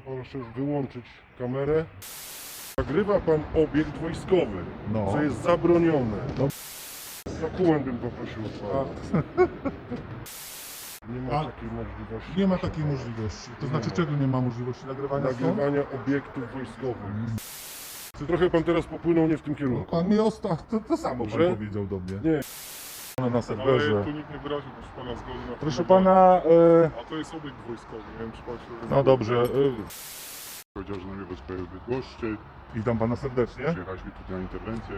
Proszę wyłączyć kamerę. Nagrywa pan obiekt wojskowy, No. co jest zabronione. No. Dokument bym poprosił od pana. Nie ma A- takiej możliwości. Nie ma takiej możliwości. To znaczy ma. czego nie ma możliwości nagrywania stąd? Nagrywania obiektów wojskowych. Czy trochę pan teraz popłynął nie w tym kierunku? Pan mi to samo pan Dobrze? powiedział do mnie. Nie. Na Ale serwerze. tu nikt nie wyraził, proszę pana, zgody na to. Proszę pana, A to jest obiekt wojskowy, nie wiem czy pan się... no dobrze, Powiedział, że nagrywa swoje ubiegłości, witam pana serdecznie. przyjechaliśmy tutaj na interwencję.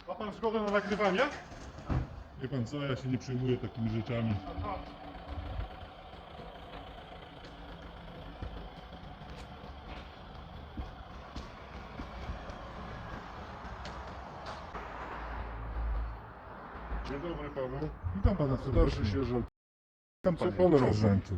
Ma pan zgodę na nagrywanie? Wie pan co, ja się nie przejmuję takimi rzeczami. Dzień dobry panu. Witam pana Starszy serdecznie. sierżant. Witam Co panie pan robi? sierżancie.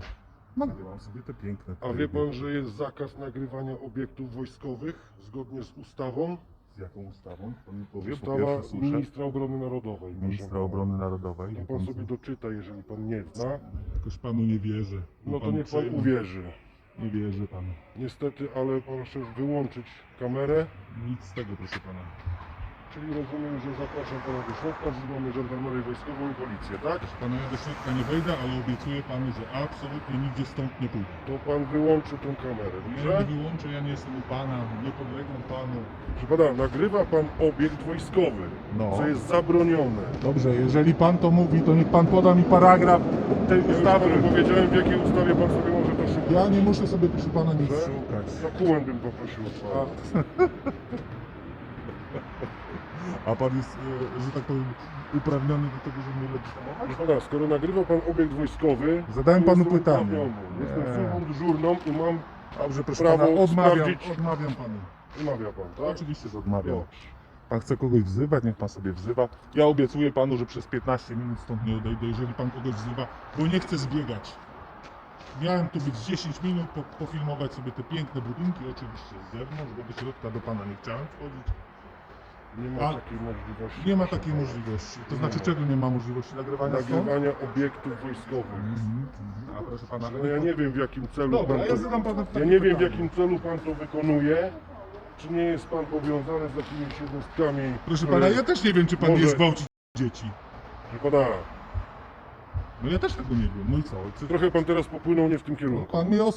Nagrywam sobie te piękne A wie tryby. pan, że jest zakaz nagrywania obiektów wojskowych zgodnie z ustawą? Z jaką ustawą? Pan mi powie, bo Ustawa pierwszy słyszę. Ministra Obrony Narodowej. proszę Ministra pana. Obrony Narodowej. To pan sobie doczyta, jeżeli pan nie zna. Jakoś panu nie wierzę. No to niech pan uwierzy. Nie wierzę panu. Niestety, ale proszę wyłączyć kamerę. Nic z tego, proszę pana. Czyli rozumiem, że zapraszam pana do środka, wzywamy żandarmerię wojskową i policję, tak? Proszę pana, ja do środka nie wejdę, ale obiecuję panu, że absolutnie nigdzie stąd nie pójdę. To pan wyłączy tą kamerę, Ja dobrze? nie wyłączę, ja nie jestem u pana, nie podlegam panu. Proszę pana, nagrywa pan obiekt wojskowy, No. co jest zabronione. Dobrze, jeżeli pan to mówi, to niech pan poda mi paragraf tej Ja już ustawy. panu powiedziałem, w jakiej ustawie pan sobie może to szukać. Ja nie muszę sobie, proszę pana, nic Dobrze? szukać. Dokument bym poprosił od pana. A pan jest, że tak powiem, uprawniony do tego, żeby mnie legitymować? Proszę pana, skoro nagrywa pan obiekt wojskowy, Zadałem to panu jestem pytanie. uprawniony. Jestem Nie. służbą dyżurną i mam... Dobrze, proszę Prawo pana, sprawdzić. odmawiam panu. Wymawia pan, tak? Oczywiście, że odmawiam. Dobrze. Pan chce kogoś wzywać, niech pan sobie wzywa. Ja obiecuję panu, że przez 15 minut stąd nie odejdę, jeżeli pan kogoś wzywa, bo nie chcę zbiegać. Miałem tu być 10 minut, pofilmować sobie te piękne budynki, oczywiście z zewnątrz, bo do środka do pana nie chciałem wchodzić. Nie ma A- takiej możliwości. Nie ma proszę takiej pana. możliwości. To Nie znaczy ma. czego nie ma możliwości nagrywania stąd? Nagrywania obiektów wojskowych. A proszę pana, No ja nie wiem, w jakim celu Dobra, pan ja to... zadam panu Ja takie nie wiem, w pytanie. jakim celu pan to wykonuje. Czy nie jest pan powiązany z jakimiś jednostkami? Proszę które- pana, ja też nie wiem, czy pan Może- nie zgwałci dzieci. Proszę pana, No ja też tego nie wiem. No i co? czy trochę pan teraz popłynął nie w tym kierunku? Pan mi to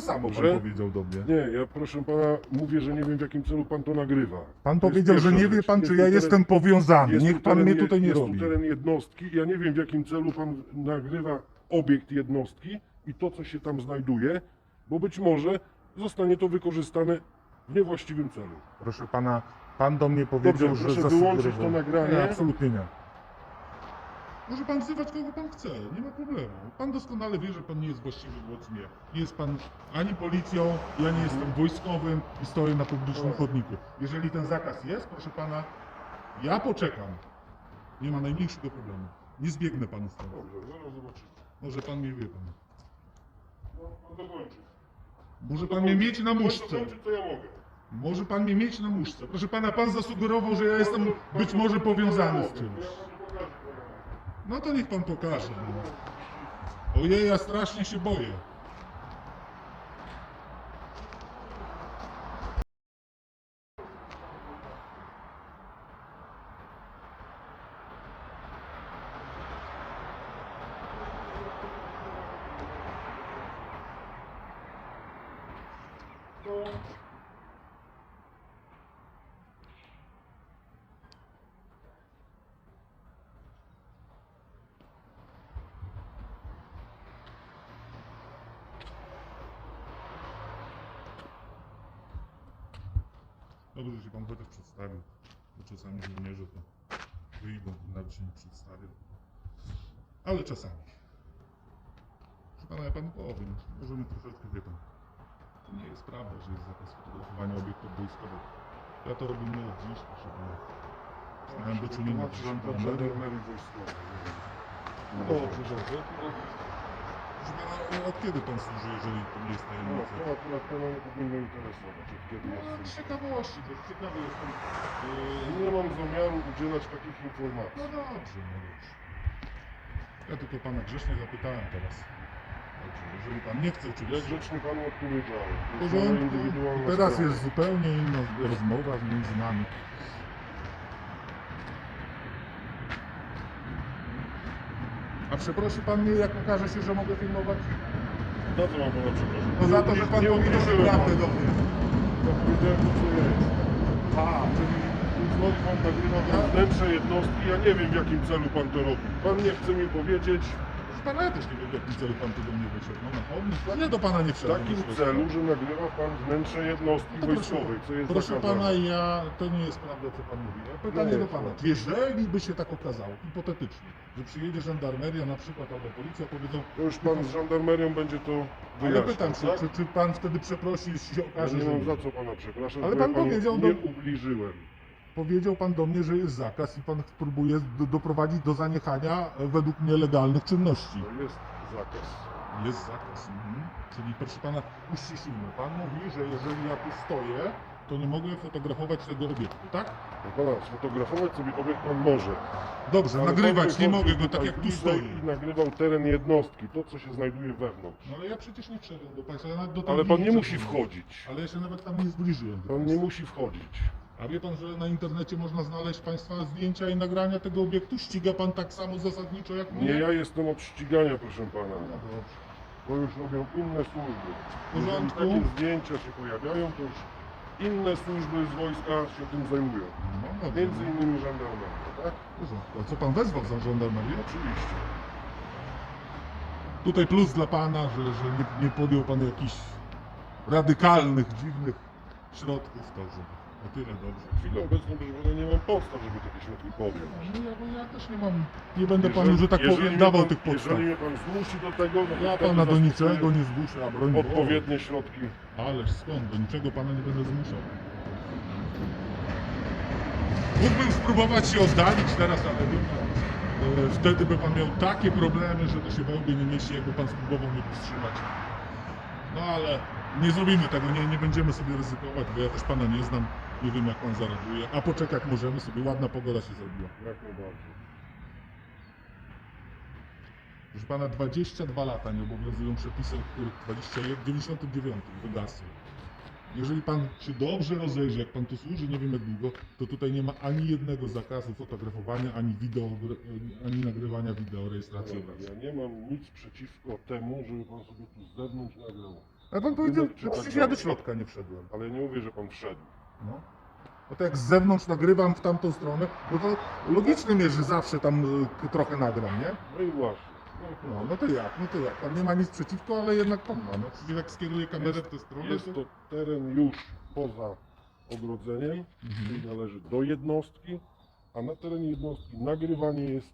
samo Dobrze? pan powiedział do mnie. Nie, ja proszę pana mówię, że nie wiem, w jakim celu pan to nagrywa. Pan To jest powiedział, że pierwsza nie wie rzecz. pan, Jest czy tu ja teren- jestem powiązany. Jest Niech tu pan teren mnie tutaj nie jest robi. tu teren jednostki. Ja nie wiem, w jakim celu pan nagrywa obiekt jednostki i to, co się tam znajduje, bo być może zostanie to wykorzystane w niewłaściwym celu. Proszę pana, pan do mnie powiedział, Dobrze, że proszę zasugerował. wyłączyć to nagranie. Nie, absolutnie nie. Może pan wzywać kogo pan chce, nie ma problemu. Pan doskonale wie, że pan nie jest właściwy wobec mnie. Nie jest pan ani policją, ja nie jestem wojskowym i stoję na publicznym chodniku. Jeżeli ten zakaz jest, proszę pana, ja poczekam. Nie ma najmniejszego problemu. Nie zbiegnę panu stąd. Dobrze, zaraz zobaczymy. Może pan mnie wie pan. No, pan dokończy. Może pan mnie mieć na Pan muszce. dokończy, to ja mogę. Może pan mnie mieć na muszce. Proszę pana, pan zasugerował, że ja jestem być może powiązany z czymś. No to niech pan pokaże. No. Ojej, ja strasznie się boję. Dobrze, że się pan chociaż przedstawił. Bo czasami żołnierze to wyjdą, nawet się nie przedstawią. Ale czasami. Proszę pana, ja panu powiem. Możemy troszeczkę, wie pan. To nie jest prawda, że jest zakaz fotografowania obiektów wojskowych. Ja to robię nie od dziś, proszę pana. Miałem do czynienia z żandarmerią. żandarmerii wojskowej. No dobrze, dobrze. Proszę pana, od kiedy pan służy, jeżeli to nie jest No, tajemnica? to akurat pana nie powinno interesować, od kiedy No, jestem. z ciekawości, to jest ciekawy jestem. Nie mam zamiaru udzielać takich informacji. No dobrze, no dobrze. Ja tylko pana grzecznie zapytałem teraz. Dobrze, jeżeli pan nie chce Ja oczywiście. grzecznie panu odpowiedziałem. W To jest moja porządku. indywidualna Teraz sprawa. jest zupełnie inna rozmowa między nami. A przeprosi pan mnie, jak okaże się, że mogę filmować? Za co mam pana przeprosić? No za to, że pan Nie powiedział ubliżyłem prawdę panu. do mnie. Ja powiedziałem to, co jest. A, czyli Znowu pan nagrywa pan wnętrze jednostki, ja nie wiem w jakim celu pan to robi. Pan nie chce mi powiedzieć proszę pana, ja też nie wiem, w jakim celu pan tu do mnie wyszedł. No na chodnik, ja do pana nie w wszedłem. takim proszę. celu, że nagrywa pan wnętrze jednostki No to wojskowej, co jest proszę zakazane. pana, to nie jest prawda, co pan mówi. Ja pytanie Nie do jest pana. prawda. Jeżeli by się tak okazało, hipotetycznie, że przyjedzie żandarmeria na przykład albo policja, powiedzą, To już pan z żandarmerią będzie to ale wyjaśniał, pytam się, tak? czy pan wtedy przeprosi, jeśli się Ja okaże, nie że mam nie. za co pana przepraszać, Ale bo pan ja panu powiedział nie do- ubliżyłem. Powiedział pan do mnie, że jest zakaz i pan próbuje doprowadzić do zaniechania według mnie legalnych czynności. To jest zakaz. Jest zakaz. Czyli proszę pana, uściślimy. Pan mówi, że jeżeli ja tu stoję, to nie mogę fotografować tego obiektu, tak? No pana, sfotografować sobie obiekt pan może. Dobrze, Ale nagrywać pan nie wychodził mogę go tak tutaj jak tu bliżej stoi. I nagrywał teren jednostki, to co się znajduje wewnątrz. No ale ja przecież nie wszedłem do państwa, ja nawet do tej Ale pan nie bliżej musi szedłem. wchodzić. Ale ja się nawet tam nie zbliżyłem. do Pan nie państwa. musi wchodzić. A wie pan, że na internecie można znaleźć państwa zdjęcia i nagrania tego obiektu? Ściga pan tak samo zasadniczo jak mnie? Nie ja jestem od ścigania, proszę pana. No dobrze. To już robią inne służby. W Jeżeli porządku. takie zdjęcia się pojawiają, to już inne służby z wojska się tym zajmują. No dobrze. Między innymi żandarmeria, tak? W porządku. A co pan wezwał za żandarmerię? Oczywiście. Tutaj plus dla pana, że nie podjął pan jakichś radykalnych, dziwnych środków, także o tyle dobrze. W chwili obecnej, proszę pana, nie mam podstaw, żeby takie środki podjąć. No ja też nie mam, nie będę panu, że tak Jeżeli powiem, mnie dawał pan- tych podstaw. Jeżeli mnie pan zmusi do tego, no to Ja wtedy pana do zastosuję niczego nie zmuszę, a broń Boże. odpowiednie środki. Ależ skąd, do niczego pana nie będę zmuszał. Mógłbym spróbować się oddalić teraz, ale wiem, wtedy by pan miał takie problemy, że to się we łbie nie mieści, jakby pan spróbował mnie powstrzymać. No ale nie zrobimy tego, nie będziemy sobie ryzykować, bo ja też pana nie znam, nie wiem jak pan zareaguje. A poczekać możemy sobie, ładna pogoda się zrobiła. Jak najbardziej. Proszę pana, 22 lata nie obowiązują przepisy, od których 21, 99 wygasły. Jeżeli pan się dobrze rozejrzy, jak pan tu służy, nie wiem jak długo, to tutaj nie ma ani jednego zakazu fotografowania, ani ani nagrywania wideo, rejestracji obrazu. Ja nie mam nic przeciwko temu, żeby pan sobie tu z zewnątrz nagrał. Ale pan powiedział, Czy że tak przecież ja do dalej. środka nie wszedłem. Ale nie mówię, że pan wszedł. No. No to jak z zewnątrz nagrywam w tamtą stronę, no to logicznym jest, że zawsze tam trochę nagram, nie? No i właśnie. No to jak? Pan nie ma nic przeciwko, ale jednak pan ma. No przecież jak skieruje kamerę w tę stronę, Jest to teren już poza ogrodzeniem, który należy do jednostki, a na terenie jednostki nagrywanie jest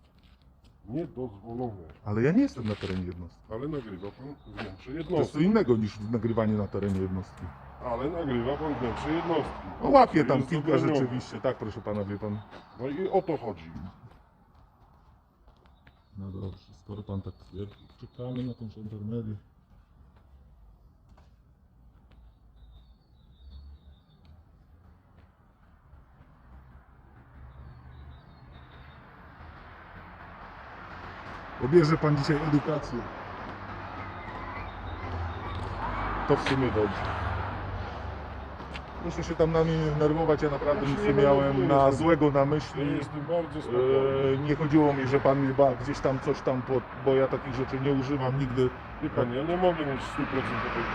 niedozwolone. Ale ja nie jestem na terenie jednostki. Ale nagrywa pan wnętrze To jest co jednostki. innego niż nagrywanie na terenie jednostki. Ale nagrywa pan wnętrze jednostki. No łapię tam Jest kilka zabronione. rzeczywiście, tak proszę pana, wie pan. No i o to chodzi. No dobrze, skoro pan tak twierdzi, czekamy na tą żandarmerię. Pobierze pan dzisiaj edukację. To w sumie dobrze. Proszę się tam na mnie nie nerwować, ja naprawdę nic nie miałem na złego na Ja myśli. jestem bardzo spokojny. Nie chodziło mi, że pan mnie gdzieś tam coś tam, bo ja takich rzeczy nie używam nigdy. Wie pan, ja nie mogę mieć 100% pewności.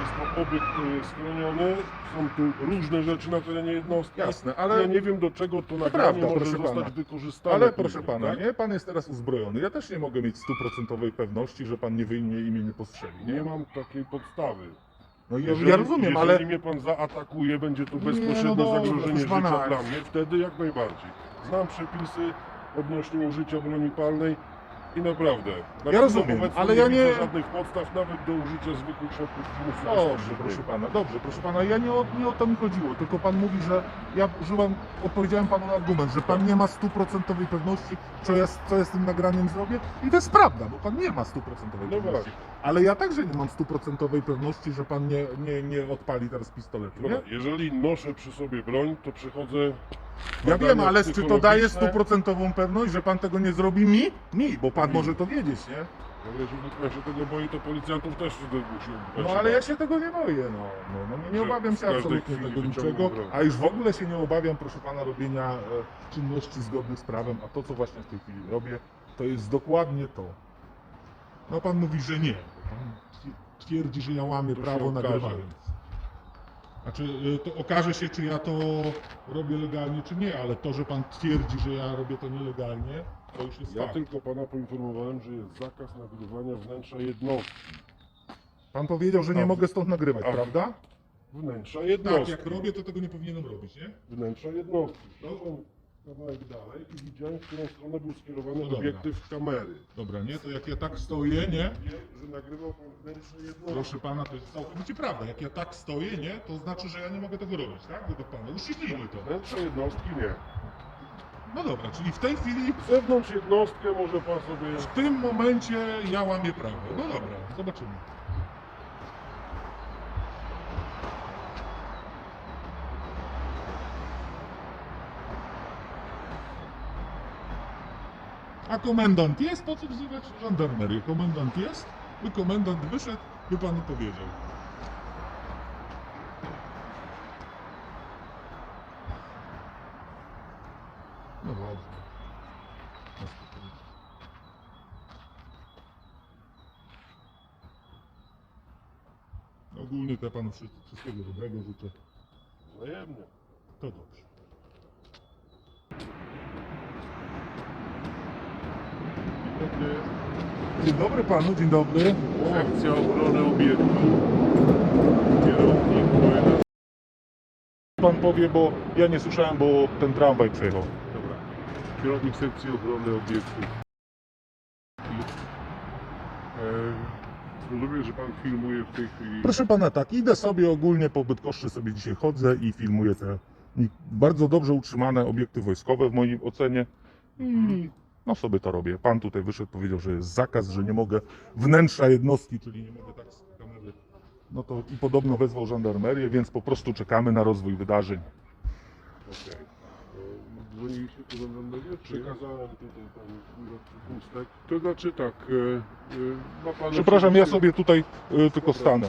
Jest to obiekt schroniony, są tu różne rzeczy na terenie jednostki. Jasne, ale- Ja nie wiem, do czego to nagranie prawda, może proszę zostać pana. wykorzystane. Ale później, proszę pana, tak? nie? Pan jest teraz uzbrojony. Ja też nie mogę mieć 100% pewności, że pan nie wyjmie i mnie nie postrzeli. Nie mam takiej podstawy. No ja rozumiem, ale Jeżeli mnie pan zaatakuje, będzie to Nie, bezpośrednie no dobra, zagrożenie proszę pana. życia dla mnie, wtedy jak najbardziej. Znam przepisy odnośnie użycia broni palnej. I naprawdę. Ja rozumiem, obecnie ale ja widzę nie- żadnych podstaw nawet do użycia zwykłych środków Dobrze, proszę pana, nie o to mi chodziło, tylko pan mówi, że ja odpowiedziałem panu na argument, że pan nie ma 100% pewności, co ja z tym nagraniem zrobię i to jest prawda, bo pan nie ma 100% No pewności. właśnie. Ale ja także nie mam 100% pewności, że pan nie odpali teraz pistoletu, nie? Dobra, jeżeli noszę przy sobie broń, to przychodzę... Ja wiem, ale czy to daje psychologiczne. 100% pewność, że pan tego nie zrobi mi? Bo pan może to wiedzieć, nie? Ja się tego boję, to policjantów też musi No ale ja się tego nie boję, nie Że obawiam w się każdej absolutnie chwili tego wyciągną niczego, broń. a już w ogóle się nie obawiam, proszę pana, robienia czynności zgodnych z prawem, a to, co właśnie w tej chwili robię, to jest dokładnie to. No pan mówi, że nie. Pan twierdzi, że ja łamię To się prawo okaże. nagrywając. Znaczy, to okaże się, czy ja to robię legalnie, czy nie, ale to, że pan twierdzi, że ja robię to nielegalnie, to już jest Ja fakt. tylko pana poinformowałem, że jest zakaz nagrywania wnętrza jednostki. Pan powiedział, że nie Tak. mogę stąd nagrywać, Tak. prawda? Wnętrza Tak, jednostki. jak robię, to tego nie powinienem robić, nie? Wnętrza jednostki. Szedłem kawałek dalej i widziałem, w którą stronę był skierowany No dobra. obiektyw kamery. Dobra, nie? To jak ja tak stoję, nie? Wie, że nagrywał pan wnętrze jednostki. Proszę pana, to jest całkowicie prawda. Jak ja tak stoję, nie? To znaczy, że ja nie mogę tego robić, tak? Według pana. Uściślimy to. Wnętrze jednostki nie. No dobra, czyli w tej chwili, Zewnątrz jednostkę może pan sobie... w tym momencie ja łamię prawo. No dobra, zobaczymy. A komendant jest? Po co wzywać żandarmerię? Komendant jest? By komendant wyszedł, by panu powiedział. No dobrze. No spokojnie. Ogólnie to ja panu wszystkiego dobrego życzę. Wzajemnie. To dobrze. Dzień dobry panu, dzień dobry. Sekcja obrony obiektu. Kierownik pojedzie. Pan powie, bo ja nie słyszałem, bo ten tramwaj przejechał. Dobra. Kierownik sekcji obrony obiektu. Rozumiem, że pan filmuje w tej chwili. Proszę pana, tak, idę sobie ogólnie po Bydgoszczy, sobie dzisiaj chodzę i filmuję te bardzo dobrze utrzymane obiekty wojskowe w mojej ocenie. I no sobie to robię. Pan tutaj wyszedł, powiedział, że jest zakaz, że nie mogę wnętrza jednostki, czyli nie mogę tak z kamery. No to i podobno wezwał żandarmerię, więc po prostu czekamy na rozwój wydarzeń. Okej. Dzwoniliście po żandarmerię? Czy ja? Przekazałem tutaj panu pustek. To znaczy tak, ma pan... Przepraszam, ja oczywiście- sobie tutaj tylko stanę.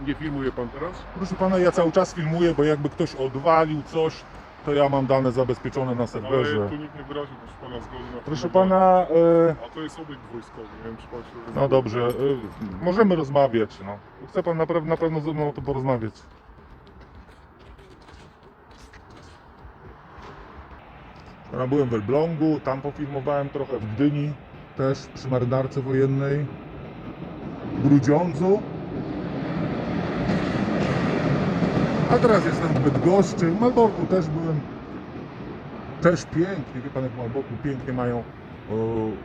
Nie filmuje pan teraz? Proszę pana, ja cały czas filmuję, bo jakby ktoś odwalił coś, to ja mam dane zabezpieczone na serwerze. Ale tu nikt nie wyraził, proszę pana, zgody na Proszę filmowanie. pana, A to jest obiekt wojskowy, nie wiem czy pan się... no dobrze, możemy rozmawiać, no. Chce pan na pewno ze mną o tym porozmawiać. Ja byłem w Elblągu, tam pofilmowałem trochę w Gdyni, też przy marynarce wojennej, w Grudziądzu. A teraz jestem w Bydgoszczy, w Malborku też byłem. Też pięknie, wie pan jak w Malborku pięknie mają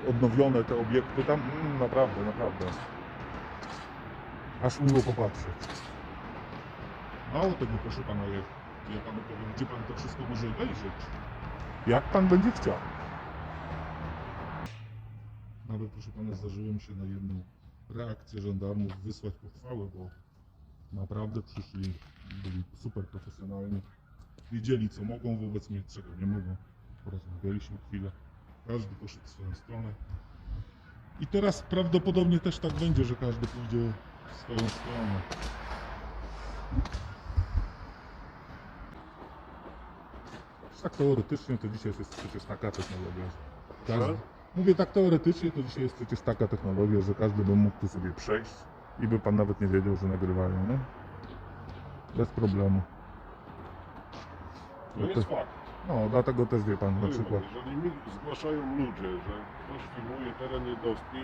odnowione te obiekty tam, naprawdę, naprawdę. Aż miło popatrzeć. Mało tego, proszę pana, ja panu powiem, gdzie pan to wszystko może obejrzeć. Jak pan będzie chciał. Nawet, proszę pana, zdarzyło mi się na jedną reakcję żandarmów wysłać pochwałę, bo naprawdę przyszli, byli super profesjonalni. Wiedzieli, co mogą wobec mnie, czego nie mogą. Porozmawialiśmy chwilę. Każdy poszedł w swoją stronę. I teraz prawdopodobnie też tak będzie, że każdy pójdzie w swoją stronę. Tak teoretycznie to dzisiaj jest przecież taka technologia. Każdy, mówię tak teoretycznie, to dzisiaj jest przecież taka technologia, że każdy by mógł tu sobie przejść i by pan nawet nie wiedział, że nagrywają, nie? Bez problemu. To jest fakt. No, dlatego też wie pan na Powiem przykład. panu, jeżeli mi zgłaszają ludzie, że ktoś filmuje teren jednostki,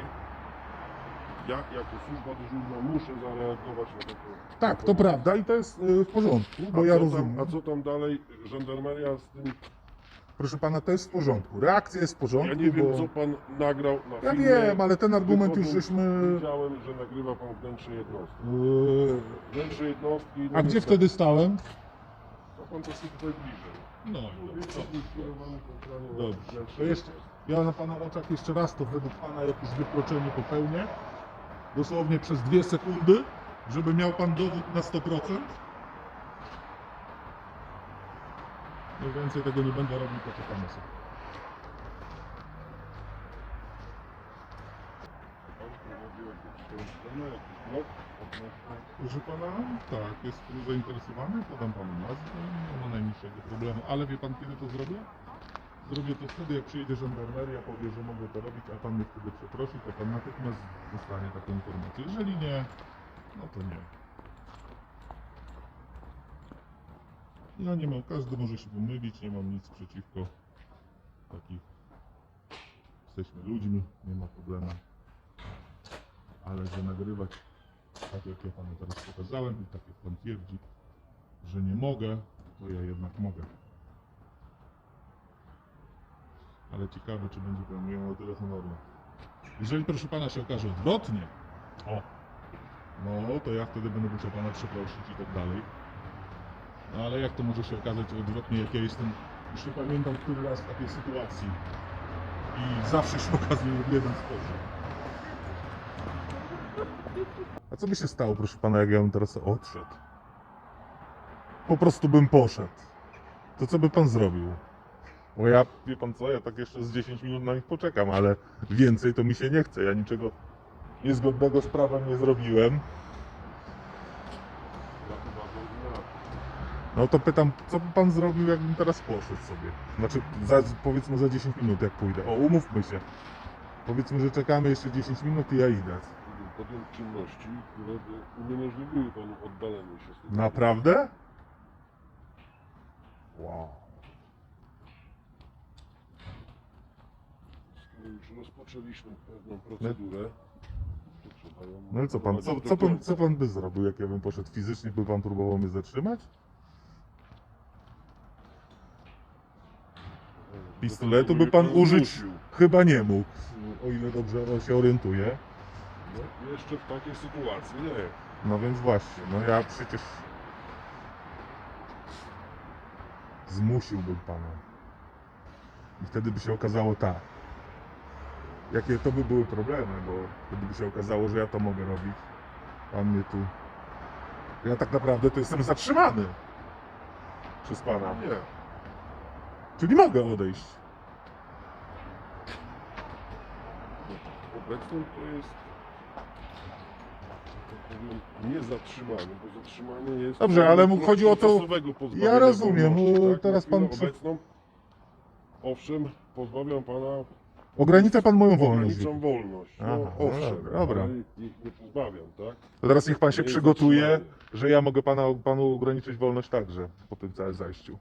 ja jako służba dyżurna muszę zareagować na to. Tak, to prawda i to jest w porządku, bo ja rozumiem. A co tam dalej żandarmeria z tym Proszę pana, to jest w porządku. Reakcja jest w porządku, Ja nie wiem, bo... co pan nagrał na Ja filmie. wiem, ale ten argument już Wychodząc, żeśmy... Widziałem, że nagrywa pan wnętrze jednostki. Wnętrze jednostki... no A gdzie niestety, wtedy stałem? No pan to sobie tutaj bliżej. No, Dobrze. dobrze. To jeszcze, ja na pana oczach jeszcze raz to według pana jakieś wykroczenie popełnię. Dosłownie przez 2 sekundy, żeby miał pan dowód na 100%. No więcej tego nie będę robił, poczekamy sobie. Proszę pana, tak, jest pan zainteresowany, podam panu nazwę, nie ma najmniejszego problemu, ale wie pan kiedy to zrobię? Zrobię to wtedy, jak przyjedzie żandarmeria, powie, że mogę to robić, a pan mnie wtedy przeprosi, to pan natychmiast dostanie taką informację. Jeżeli nie, no to nie. Ja nie mam, każdy może się pomylić, nie mam nic przeciwko takich. Jesteśmy ludźmi, nie ma problemu. Ale że nagrywać tak jak ja panu teraz pokazałem i tak jak pan twierdzi, że nie mogę, to ja jednak mogę. Ale ciekawe, czy będzie pan miał o tyle honoru. Jeżeli proszę pana się okaże odwrotnie, no to ja wtedy będę musiał pana przeprosić i tak dalej. No ale jak to może się okazać odwrotnie, jak ja jestem, już nie pamiętam który raz w takiej sytuacji i zawsze się okazuje w jeden sposób. A co by się stało, proszę pana, jak ja bym teraz odszedł? Po prostu bym poszedł. To co by pan zrobił? Bo ja, wie pan co, ja tak jeszcze z 10 minut na nich poczekam, ale więcej to mi się nie chce. Ja niczego niezgodnego z prawem nie zrobiłem. No to pytam, co by pan zrobił, jakbym teraz poszedł sobie? Znaczy, powiedzmy za 10 minut jak pójdę. O, umówmy się. Powiedzmy, że czekamy jeszcze 10 minut i ja idę. Podjął czynności, które by uniemożliwiły panu oddalenie się z tego. Naprawdę? Wow. Skoro już rozpoczęliśmy pewną procedurę, to trzeba ją No i co pan, doprowadzić do końca. co pan by zrobił, jak ja bym poszedł fizycznie, by pan próbował mnie zatrzymać? Pistoletu by pan użyć zmusił. chyba nie mógł, o ile dobrze się orientuję. No, jeszcze w takiej sytuacji nie. No więc właśnie, no ja przecież zmusiłbym pana. I wtedy by się okazało tak. Jakie to by były problemy, bo wtedy by się okazało, że ja to mogę robić. Pan mnie tu... Ja tak naprawdę to jestem zatrzymany przez pana. Nie. Czyli mogę odejść. Obecnie to jest, tak powiem, nie zatrzymanie, bo zatrzymanie jest... Dobrze, ale mu chodzi o to- tymczasowego pozbawienia Ja rozumiem, wolności, tak? teraz Na pan chwilę obecną, owszem, pozbawiam pana... Ogranicza pan moją wolność. Ograniczam wolność. No, Aha, no owszem, dobra. ale ich nie pozbawiam, tak? To teraz niech pan się Nie jest przygotuje, zatrzymany. że ja mogę panu ograniczyć wolność także po tym całym zajściu.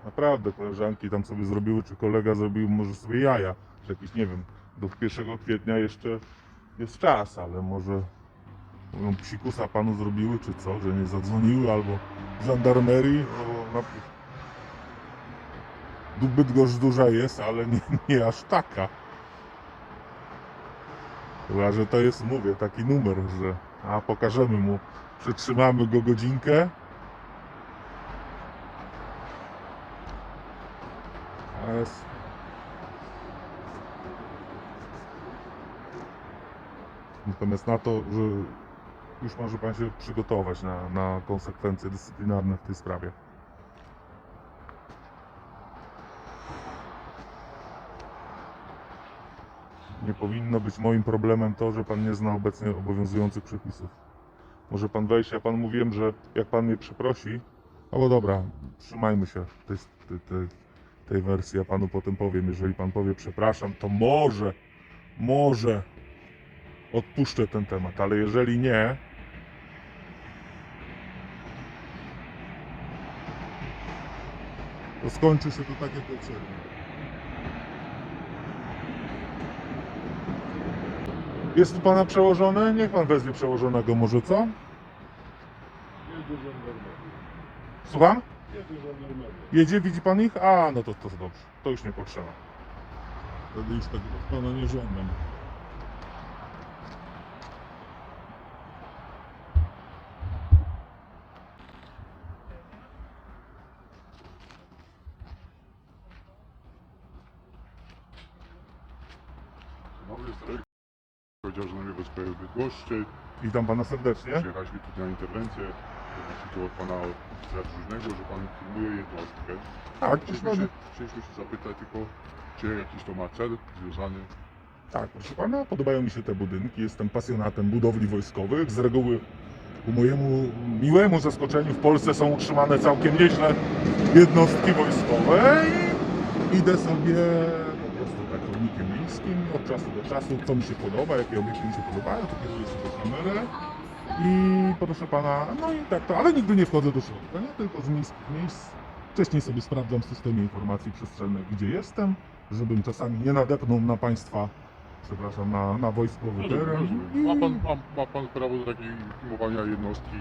Naprawdę koleżanki tam sobie zrobiły, czy kolega zrobił może sobie jaja, że jakiś, nie wiem, do 1 kwietnia jeszcze jest czas, ale może mówią, psikusa panu zrobiły, czy co, że nie zadzwoniły, albo żandarmerii, no, Bydgoszcz duża jest, ale nie aż taka. Chyba, że to jest, mówię, taki numer, że pokażemy mu, przetrzymamy go godzinkę. Natomiast na to, że już może pan się przygotować na konsekwencje dyscyplinarne w tej sprawie. Nie powinno być moim problemem to, że pan nie zna obecnie obowiązujących przepisów. Może pan wejść, ja panu mówiłem, że jak pan mnie przeprosi, no bo dobra, trzymajmy się tej wersji, ja panu potem powiem, jeżeli pan powie przepraszam, to może odpuszczę ten temat, ale jeżeli nie, to skończy się to tak jak poprzednio. Jest tu pana przełożony? Niech pan wezwie przełożonego może, co? Jest do żandarmerii. Słucham? Jedzie żandarmeria. Jedzie, widzi pan ich? A, no to dobrze. To już nie potrzeba. Wtedy już tego od pana nie żądam. Dobry strajk. Powiedział, że na mnie bezprawia Bydgoszczy. Witam pana serdecznie. Przyjechaliśmy tutaj na interwencję. Znaczy to od pana radnego, że pan filmuje jednostkę. Tak, Chcieliśmy się zapytać tylko, czy jakiś to ma cel związany. tak, proszę pana, podobają mi się te budynki. Jestem pasjonatem budowli wojskowych. Z reguły ku mojemu miłemu zaskoczeniu w Polsce są utrzymane całkiem nieźle jednostki wojskowe i idę sobie po prostu ratownikiem miejskim od czasu do czasu, co mi się podoba, jakie obiekty mi się podobają, to kieruję sobie kamerę i proszę pana, no i tak to, ale nigdy nie wchodzę do środka, nie tylko z miejskich miejsc. Wcześniej sobie sprawdzam w systemie informacji przestrzennych, gdzie jestem, żebym czasami nie nadepnął na państwa, przepraszam, na wojskowy teren. Ma pan prawo do takiej filmowania jednostki.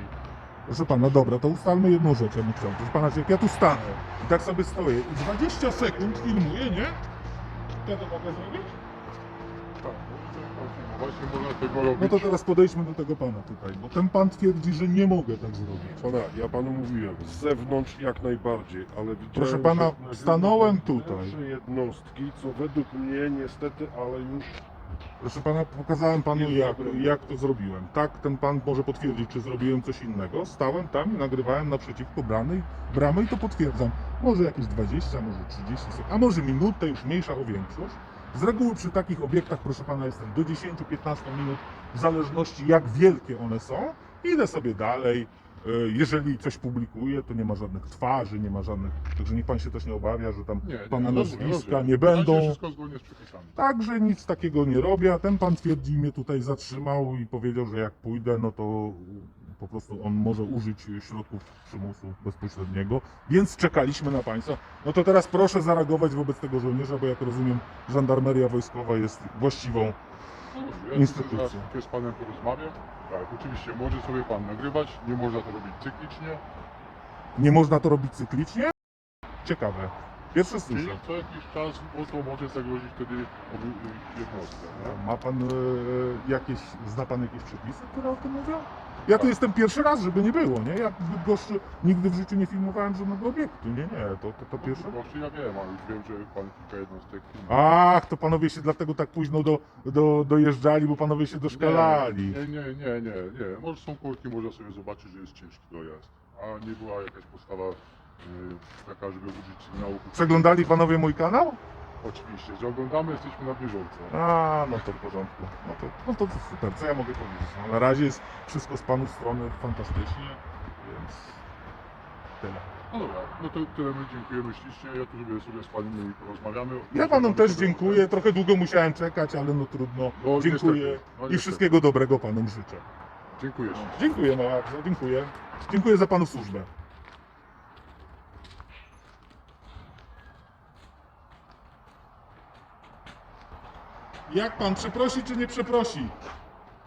Proszę pana, dobra, to ustalmy jedną rzecz, ja bym chciał. Proszę pana, jak ja tu stanę i tak sobie stoję i 20 sekund filmuję, nie? Ja to mogę zrobić? Tak, właśnie można tego robić. No to teraz podejdźmy do tego pana tutaj, bo ten pan twierdzi, że nie mogę tak zrobić. Pana, ja panu mówiłem, z zewnątrz jak najbardziej, ale widziałem, Proszę pana, że nagrywa stanąłem pan tutaj. lepsze jednostki, co według mnie niestety, ale już Proszę pana, pokazałem panu jak to zrobiłem. Tak, ten pan może potwierdzić, czy zrobiłem coś innego. Stałem tam i nagrywałem naprzeciwko bramy i to potwierdzam. Może jakieś 20, może 30 sekund, a może minutę, już mniejsza o większość. Z reguły przy takich obiektach, proszę pana, jestem do 10-15 minut, w zależności jak wielkie one są. Idę sobie dalej. Jeżeli coś publikuję, to nie ma żadnych twarzy, nie ma żadnych. Także niech pan się też nie obawia, że tam pana nazwiska nie będą. Wszystko zgodnie z przepisami. Także nic takiego nie robię. Ten pan twierdzi, mnie tutaj zatrzymał i powiedział, że jak pójdę, no to po prostu on może użyć środków przymusu bezpośredniego. Więc czekaliśmy na państwa. No to teraz proszę zareagować wobec tego żołnierza, bo jak rozumiem, żandarmeria wojskowa jest właściwą. Ja Instytucja. zaraz z panem porozmawiam. Tak, oczywiście może sobie pan nagrywać, nie można to robić cyklicznie. Nie można to robić cyklicznie? Ciekawe. Pierwsze Czyli słyszę. co jakiś czas, bo to może zagrozić wtedy jednostkę. Nie? Ma pan zna pan jakieś przepisy, które o tym mówią? Ja tu jestem pierwszy raz, żeby nie było, nie? Ja w Bydgoszczy nigdy w życiu nie filmowałem żadnego obiektu, nie, to pierwsze. Proszę, ja wiem, ale już wiem, że pan kilka jednostek filmuje. Ach, to panowie się dlatego tak późno dojeżdżali, bo panowie się doszkalali. Nie. Może są korki, można sobie zobaczyć, że jest ciężki dojazd. A nie była jakaś podstawa taka, żeby użyć sygnału. Przeglądali panowie mój kanał? Oczywiście, że oglądamy, jesteśmy na bieżąco. A, no to w porządku. No to super, co ja mogę powiedzieć? No, na razie jest wszystko z panu strony fantastycznie, więc tyle. No dobra, no to tyle my dziękujemy ślicznie. Ja tu sobie z panem porozmawiamy. Ja panom też dziękuję, trochę długo musiałem czekać, ale no trudno. No, Dziękuję niestety, no, i niestety. wszystkiego dobrego panom życzę. Dziękuję ślicznie. Dziękuję bardzo, dziękuję. Dziękuję za panu służbę. Jak pan przeprosi czy nie przeprosi?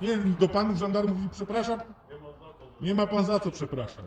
Nie, do panów żandarmów mówi przepraszam? Nie ma pan za co przepraszać.